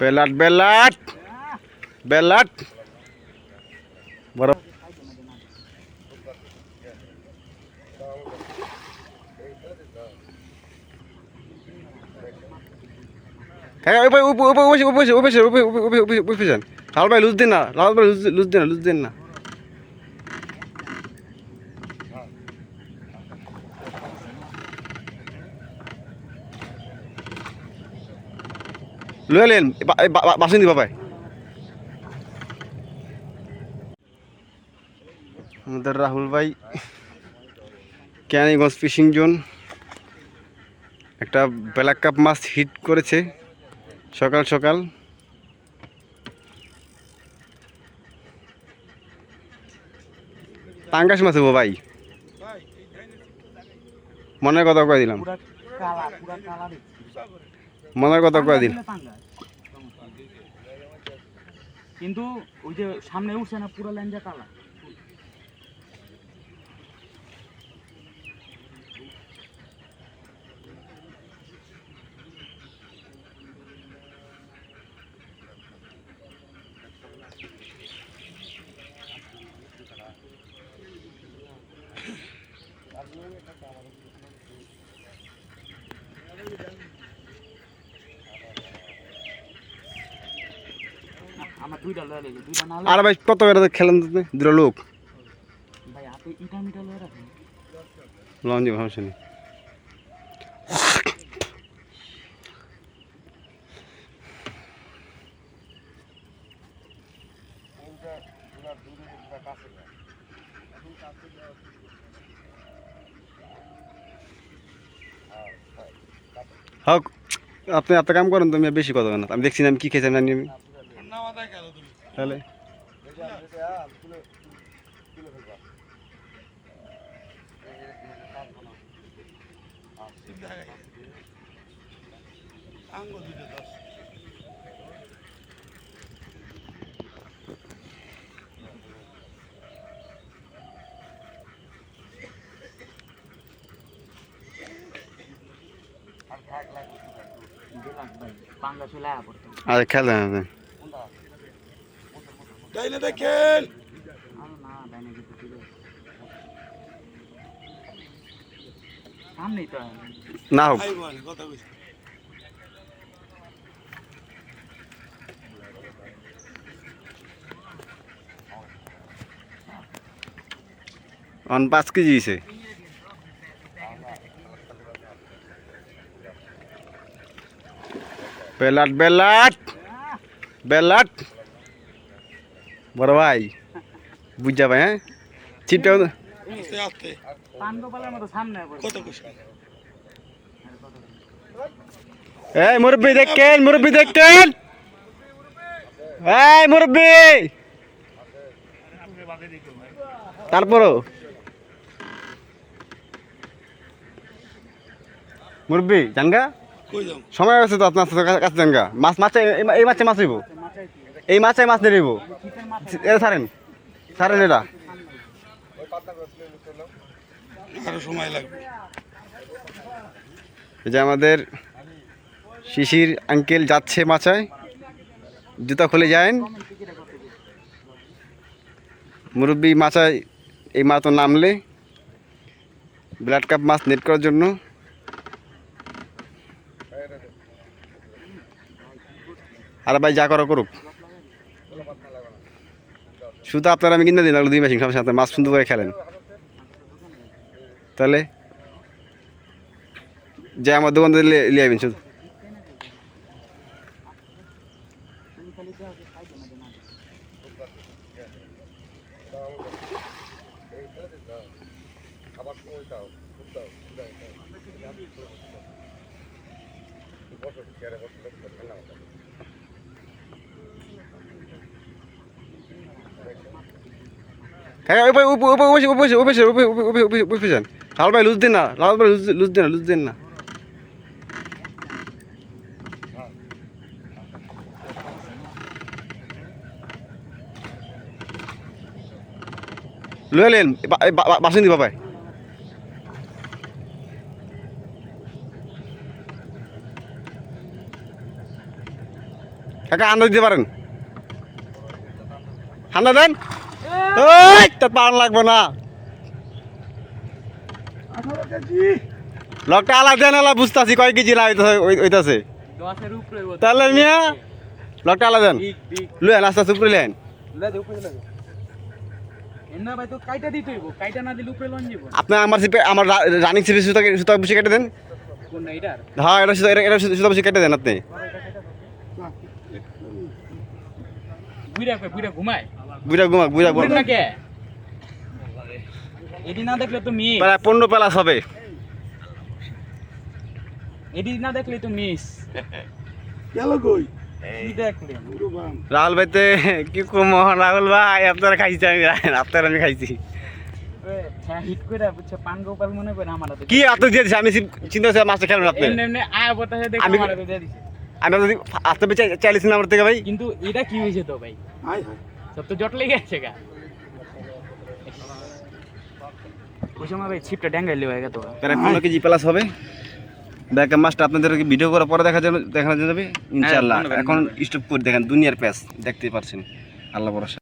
বেলাট বেলাট বেলাট বড় লাল ভাই লুজ দিন না, লাল ভাই লুজ দিন না, লুজ দিন না। লুয়ে লেন বাসন দিবা ভাই। আমাদের রাহুল ভাই ক্যানিগঞ্জ ফিশিং জোন একটা ব্ল্যাক কাপ মাছ হিট করেছে সকাল সকাল। পাঙ্গাস মাছ হবো ভাই, মনের কথা কয়ে দিলাম, মনের কথা কয়ে দিলাম। কিন্তু ওই যে সামনে উঠছে না পুরো লাইন দিয়ে কালা। আমার দুইটা লয়ে লাগে, দুইটা না আর ভাই কত করে খেলেন দুটো লোক ভাই আপনি ইটা মিটা লয়ে রাখেন লঞ্চ ভাবছি না। হোক আপনি একটা কাম করেন, তুমি বেশি কথা না, আমি দেখছি না আমি কি খেয়েছি জানি আমি তাহলে। আরে খেলেন দেখেন সামনেই তো না হোক অন 5 কেজি হয়েছে। বেলাট বেলাট বেলাট বড় ভাই বুঝ যাবে। হ্যাঁ চিপটা এই মুরব্বি দেখেন, মুরব্বি দেখেন, এই মুরব্বি তারপরও মুরব্বি জানগা সময় আছে তো আপনার কাছে জানগা মাছ মাছ এই মাছে মাছ হইব, এই মাছে মাছ নিয়ে এটা ছাড়েন ছাড়েন এটা সময় লাগবে। এই যে আমাদের শিশির আঙ্কেল যাচ্ছে মাচায়, জুতা খুলে যায়েন। মুরব্বি মাচায় এই মাছ নামলে ব্লাড কাপ মাছ নেট করার জন্য। আর ভাই যা করো করুক, শুধু আপনারা আমি কিনে দিন 2 মেশিন সবার সাথে মাছ সুন্দর করে খেলেন। তাহলে যে আমার দোকান থেকে লিয়ে আইবেন শুধু। হ্যাঁ লাল ভাই লুজ দিন না, লাল ভাই লুজ দিন না, লুজ দিন না। লুয়ে লেন বাসন দিবা ভাই। কাকা আন্দাজ দিতে পারেন, আন্দাজ দেন। ওই তোর পাওয়ার লাগবে না, 18 কেজি। লকটা আলাদা দেন, আলাদা বুঝতেছি কয় কেজি হইতাছে। 10-এর উপরে হইবো। তাহলে মিয়া লকটা আলাদা দেন, ঠিক ঠিক লুয়েন আস্তে আস্তে উপরে লেন। লে দে উপরে লে দে। এন্না ভাই তো কাইটা দিতে হইব, কাইটা না দিলে উপরে লন যাব। আপনি আমার সিপে আমার রানিং সিপে সুতা বেশি কেটে দেন। কোন এটার? হ্যাঁ এটা সুতা বেশি কেটে দেন আপনি। বুইরা ঘুমায়। বুড়া বুইরা না কে? এডি না দেখলে তো মিস। প্রায় 15 প্লাস হবে। এডি না দেখলে তো মিস। গেল কই? কি দেখলে? পুরো বাম। রাহুল ভাইতে কি কম রাহুল ভাই, আপনারা খাইছি আমি আপনারা আমি খাইছি। হ্যাঁ হিট কইরা বুঝছে পান গোপাল মনে করে আমার হাতে। কি আপনি দিয়ে দিছি, আমি চিন্তা করছি মাছটা খেলেন আপনি। এমনি আয়া বতাসে দেখে আমি- আমার হাতে দিয়ে দিছে। আমি যদি আসতে চাইলেছি না আমার থেকে ভাই। কিন্তু এটা কি হইছে তো ভাই? হায় হায়। সব তো জট লেগে আছে গা। ওই সময় ভাই ছিপটা ড্যাঙ্গাইলে হয়ে গেত। প্রায় 15 কেজি প্লাস হবে। দেখেন মাছটা আপনাদেরকে ভিডিও করার পরে দেখানো যাবে ইনশাআল্লাহ। ধন্যবাদ। এখন স্টপ করে দেখেন দুনিয়ার প্যাচ দেখতেই পাচ্ছেন, আল্লাহ ভরসা।